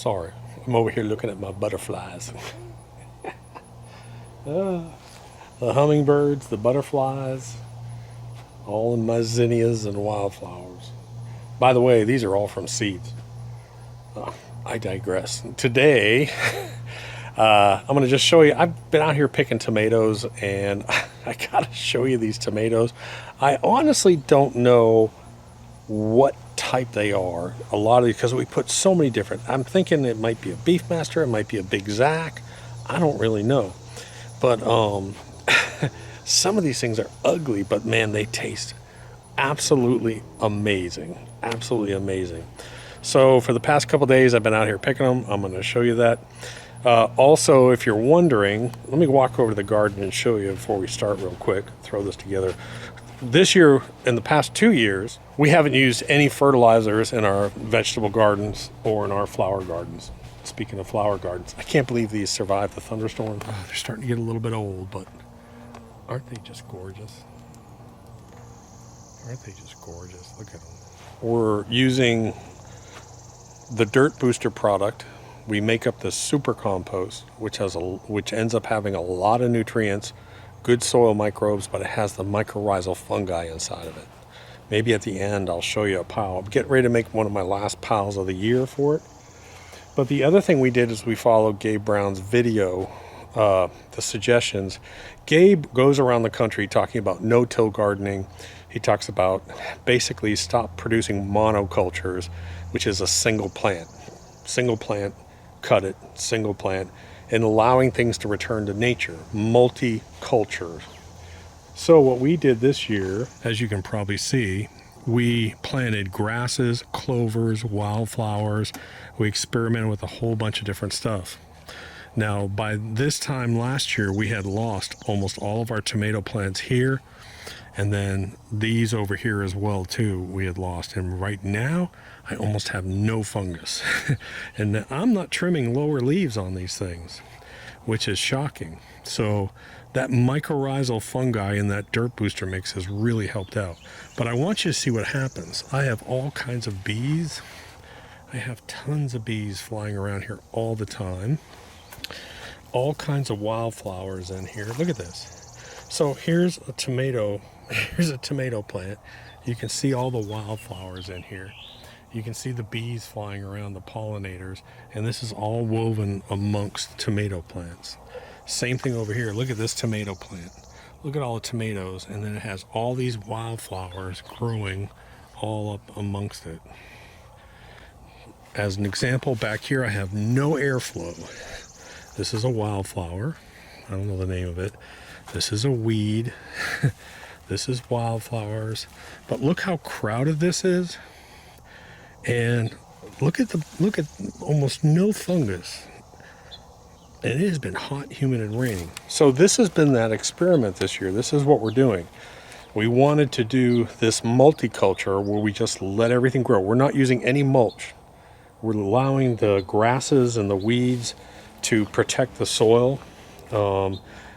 sorry. I'm over here looking at my butterflies. The hummingbirds, the butterflies, all in my zinnias and wildflowers. By the way, these are all from seeds. I digress. Today, I'm going to just show you. I've been out here picking tomatoes, and I got to show you these tomatoes. I honestly don't know what type they are. A lot of these, because we put so many different. I'm thinking it might be a Beefmaster, it might be a Big Zac. I don't really know. But some of these things are ugly, but man, they taste absolutely amazing. Absolutely amazing. So for the past couple days, I've been out here picking them. I'm going to show you that. Also, if you're wondering, let me walk over to the garden and show you before we start real quick. Throw this together. This year, in the past 2 years, we haven't used any fertilizers in our vegetable gardens or in our flower gardens. Speaking of flower gardens, I can't believe these survived the thunderstorm. Oh, they're starting to get a little bit old, but aren't they just gorgeous? Aren't they just gorgeous? Look at them. We're using the DirtBooster product. We make up the super compost, which ends up having a lot of nutrients, good soil microbes, but it has the mycorrhizal fungi inside of it. Maybe at the end I'll show you a pile. I'm getting ready to make one of my last piles of the year for it. But the other thing we did is we followed Gabe Brown's video, the suggestions. Gabe goes around the country talking about no-till gardening. He talks about basically stop producing monocultures, which is a single plant, cut it, single plant, and allowing things to return to nature, multiculture. So what we did this year, as you can probably see, we planted grasses, clovers, wildflowers. We experimented with a whole bunch of different stuff. Now, by this time last year, we had lost almost all of our tomato plants here, and then these over here as well too, we had lost. And right now, I almost have no fungus. And I'm not trimming lower leaves on these things, which is shocking. So that mycorrhizal fungi in that DirtBooster mix has really helped out. But I want you to see what happens. I have all kinds of bees. I have tons of bees flying around here all the time. All kinds of wildflowers in here. Look at this. So here's a tomato. Here's a tomato plant. You can see all the wildflowers in here. You can see the bees flying around, the pollinators, and this is all woven amongst tomato plants. Same thing over here. Look at this tomato plant. Look at all the tomatoes, and then it has all these wildflowers growing all up amongst it. As an example, back here I have no airflow. This is a wildflower. I don't know the name of it. This is a weed. This is wildflowers. But look how crowded this is. And look at almost no fungus. And it has been hot, humid, and raining. So this has been that experiment this year. This is what we're doing. We wanted to do this multiculture where we just let everything grow. We're not using any mulch. We're allowing the grasses and the weeds to protect the soil.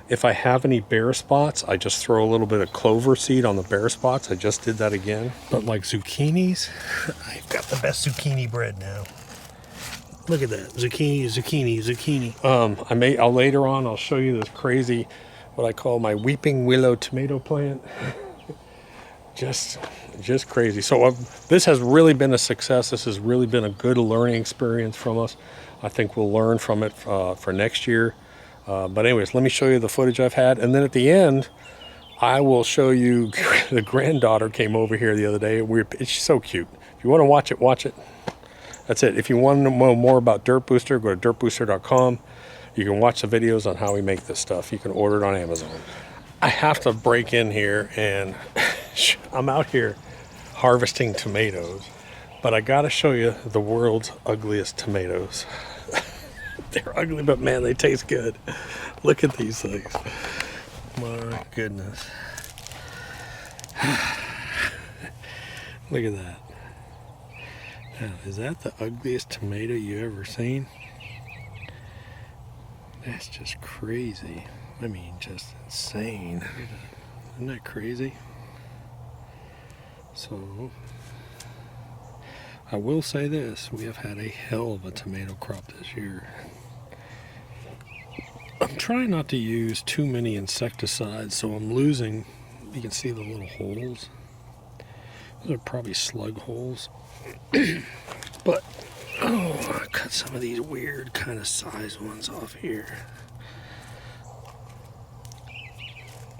If I have any bare spots, I just throw a little bit of clover seed on the bare spots. I just did that again. But like zucchinis, I've got the best zucchini bread now. Look at that, zucchini, zucchini, zucchini. I'll later on, I'll show you this crazy, what I call my weeping willow tomato plant. just crazy. So this has really been a success. This has really been a good learning experience from us. I think we'll learn from it for next year. But anyways, let me show you the footage I've had. And then at the end, I will show you, the granddaughter came over here the other day. It's so cute. If you want to watch it, watch it. That's it. If you want to know more about DirtBooster, go to dirtbooster.com. You can watch the videos on how we make this stuff. You can order it on Amazon. I have to break in here, and I'm out here harvesting tomatoes, but I got to show you the world's ugliest tomatoes. They're ugly, but man, they taste good. Look at these things. My goodness. Look at that. Now, is that the ugliest tomato you ever seen? That's just crazy. I mean, just insane. Isn't that crazy? So, I will say this, we have had a hell of a tomato crop this year. I'm trying not to use too many insecticides, so I'm losing, you can see the little holes. Those are probably slug holes. But, oh, I cut some of these weird kind of size ones off here.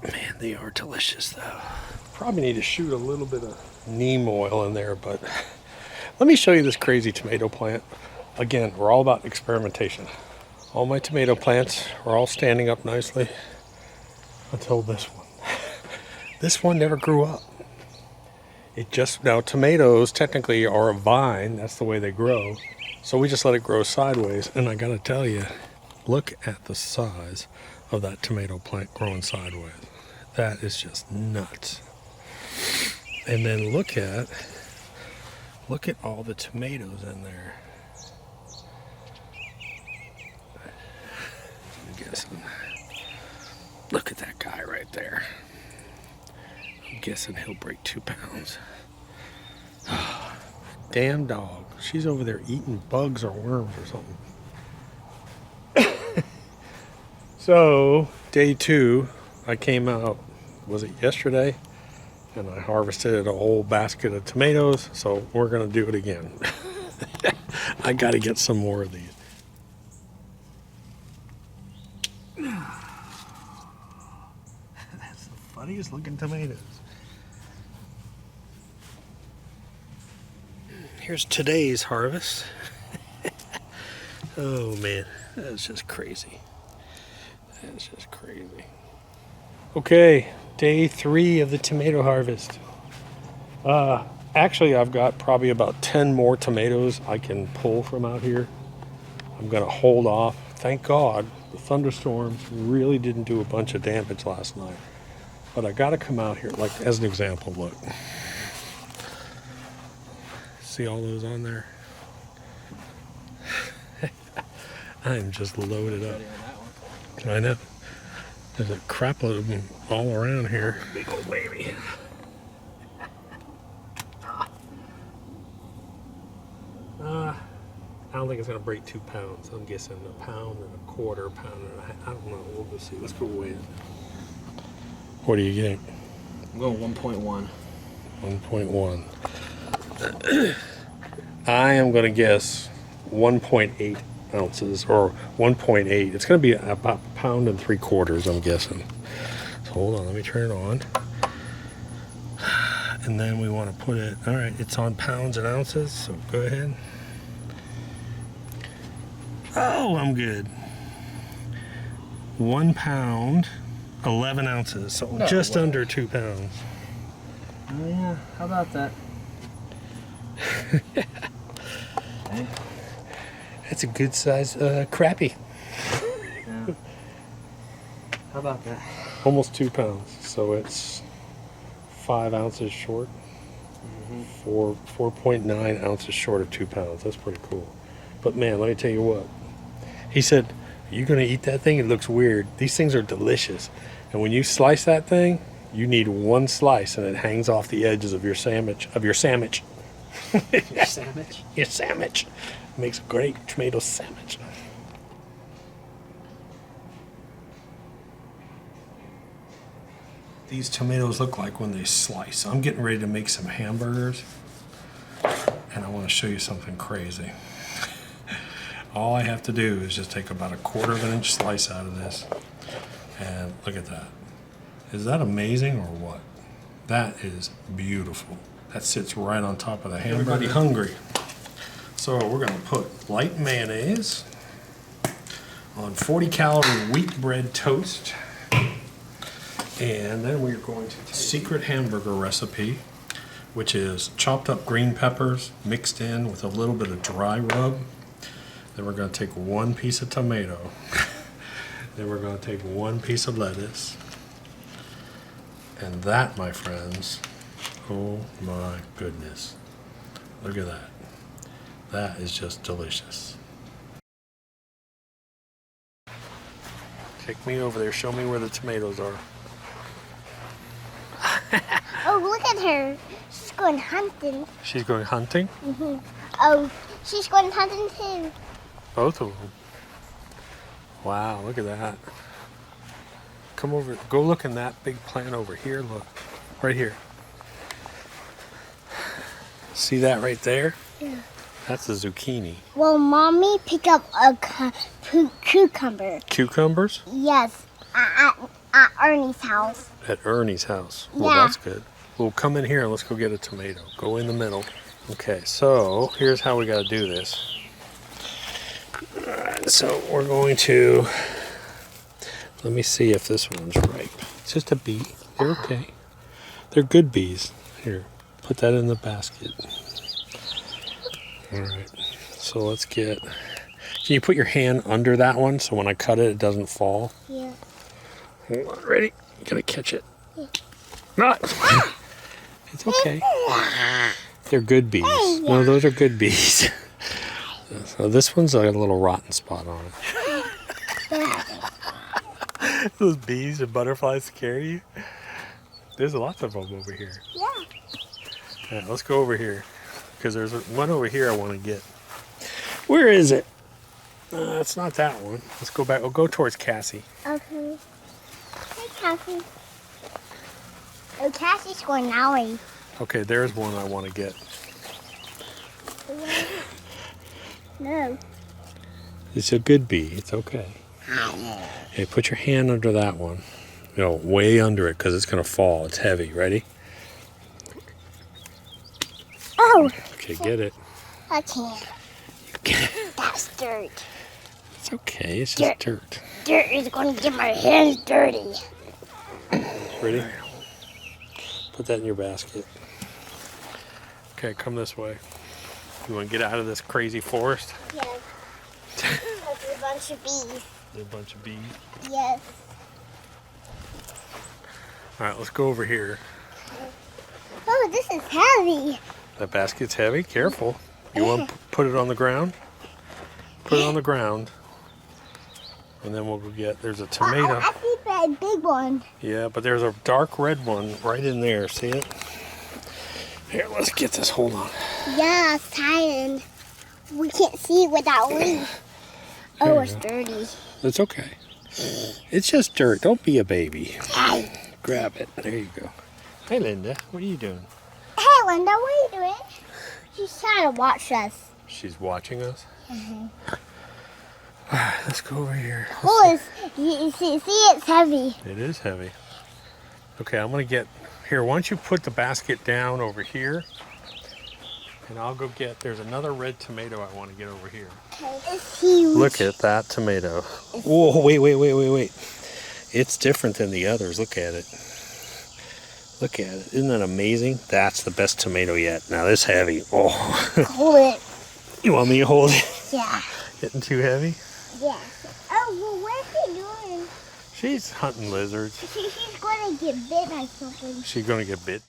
Man, they are delicious though. Probably need to shoot a little bit of neem oil in there, but let me show you this crazy tomato plant. Again, we're all about experimentation. All my tomato plants are all standing up nicely until this one. This one never grew up. It just, now tomatoes technically are a vine, that's the way they grow. So we just let it grow sideways, and I gotta tell you, look at the size of that tomato plant growing sideways. That is just nuts. And then look at all the tomatoes in there. I'm guessing. Look at that guy right there. I'm guessing he'll break 2 pounds. Damn dog. She's over there eating bugs or worms or something. So, day 2, I came out, was it yesterday? And I harvested a whole basket of tomatoes, so we're gonna do it again. I gotta get some more of these. That's the funniest looking tomatoes. Here's today's harvest. Oh man, that's just crazy. That's just crazy. Okay, day 3 of the tomato harvest. Actually, I've got probably about 10 more tomatoes I can pull from out here. I'm gonna hold off. Thank God, the thunderstorms really didn't do a bunch of damage last night. But I gotta come out here, like as an example, look. See all those on there? I'm just loaded up. I know. There's a crap load of them all around here. Big old baby. I don't think it's going to break 2 pounds. I'm guessing 1.25 pounds, pound and a half. I don't know. We'll go see. Let's go weigh it. What do you think? I'm going 1.1. 1.1. I am going to guess 1.8 ounces or 1.8. It's going to be about 1.75 pounds, I'm guessing. So hold on, let me turn it on. And then we want to put it, all right, it's on pounds and ounces, so go ahead. Oh, I'm good. 1 pound, 11 ounces, so no, just under 2 pounds. Oh yeah, how about that? Okay. That's a good size crappie. Yeah. How about that? Almost 2 pounds, so it's 5 ounces short. 4.9 ounces short of 2 pounds. That's pretty cool. But man, let me tell you what. He said, "Are you gonna eat that thing? It looks weird. These things are delicious. And when you slice that thing, you need 1 slice, and it hangs off the edges of your sandwich. Your sandwich? Your sandwich. Makes a great tomato sandwich." These tomatoes look like when they slice. I'm getting ready to make some hamburgers, and I want to show you something crazy. All I have to do is just take about 1/4 inch slice out of this, and look at that. Is that amazing or what? That is beautiful. That sits right on top of the hamburger. Everybody hungry. So we're going to put light mayonnaise on 40-calorie wheat bread toast. And then we're going to take secret hamburger recipe, which is chopped up green peppers mixed in with a little bit of dry rub. Then we're going to take 1 piece of tomato. Then we're going to take 1 piece of lettuce. And that, my friends, oh my goodness. Look at that. That is just delicious. Take me over there. Show me where the tomatoes are. Oh, look at her. She's going hunting. She's going hunting? Mm-hmm. Oh, she's going hunting too. Both of them. Wow, look at that. Come over, go look in that big plant over here. Look, right here. See that right there? Yeah. That's a zucchini. Well, Mommy picked up a cucumber. Cucumbers? Yes, at Ernie's house. At Ernie's house. Well, Yeah. that's good. Well, come in here and let's go get a tomato. Go in the middle. Okay, so here's how we got to do this. Alright, so we're going to, let me see if this one's ripe. It's just a bee. They're okay. They're good bees. Here, put that in the basket. Alright, so let's get, can you put your hand under that one so when I cut it, it doesn't fall? Yeah. Hold on, ready? You gotta catch it. Not. It's okay. They're good bees. No, those are good bees. So this one's got a little rotten spot on it. Those bees and butterflies scare you? There's lots of them over here. Yeah. Yeah, let's go over here. Because there's one over here I want to get. Where is it? It's not that one. Let's go back. We'll go towards Cassie. Okay. Hey, Cassie. Oh, Cassie's going that way. Okay, there's one I want to get. No. It's a good bee. It's okay. Hey, put your hand under that one. You know, way under it because it's going to fall. It's heavy. Ready? Oh, Okay, get it. I can't. That's dirt. It's okay. It's just dirt. Dirt is going to get my hands dirty. Ready? Put that in your basket. Okay, come this way. You want to get out of this crazy forest? Yes. There's a bunch of bees. There's a bunch of bees. Yes. All right, let's go over here. Oh, this is heavy. That basket's heavy. Careful. You want to put it on the ground? Put it on the ground. And then we'll go get, there's a tomato. I see that big one. Yeah, but there's a dark red one right in there. See it? Here, let's get this. Hold on. Yeah, it's tired. We can't see it without leaf. Oh, it's dirty. It's okay. It's just dirt. Don't be a baby. Grab it. There you go. Hey, Linda. What are you doing? Hey, Linda, what are you doing? She's trying to watch us. She's watching us? All right, let's go over here. Oh, you see, it's heavy. It is heavy. Okay, I'm going to get... Here, why don't you put the basket down over here? And I'll go get... There's another red tomato I want to get over here. Okay. It's huge. Look at that tomato. Whoa, wait. It's different than the others. Look at it. Look at it. Isn't that amazing? That's the best tomato yet. Now this heavy. Oh. Hold it. You want me to hold it? Yeah. Getting too heavy? Yeah. Oh, well, what's she doing? She's hunting lizards. She's going to get bit by something. She's going to get bit.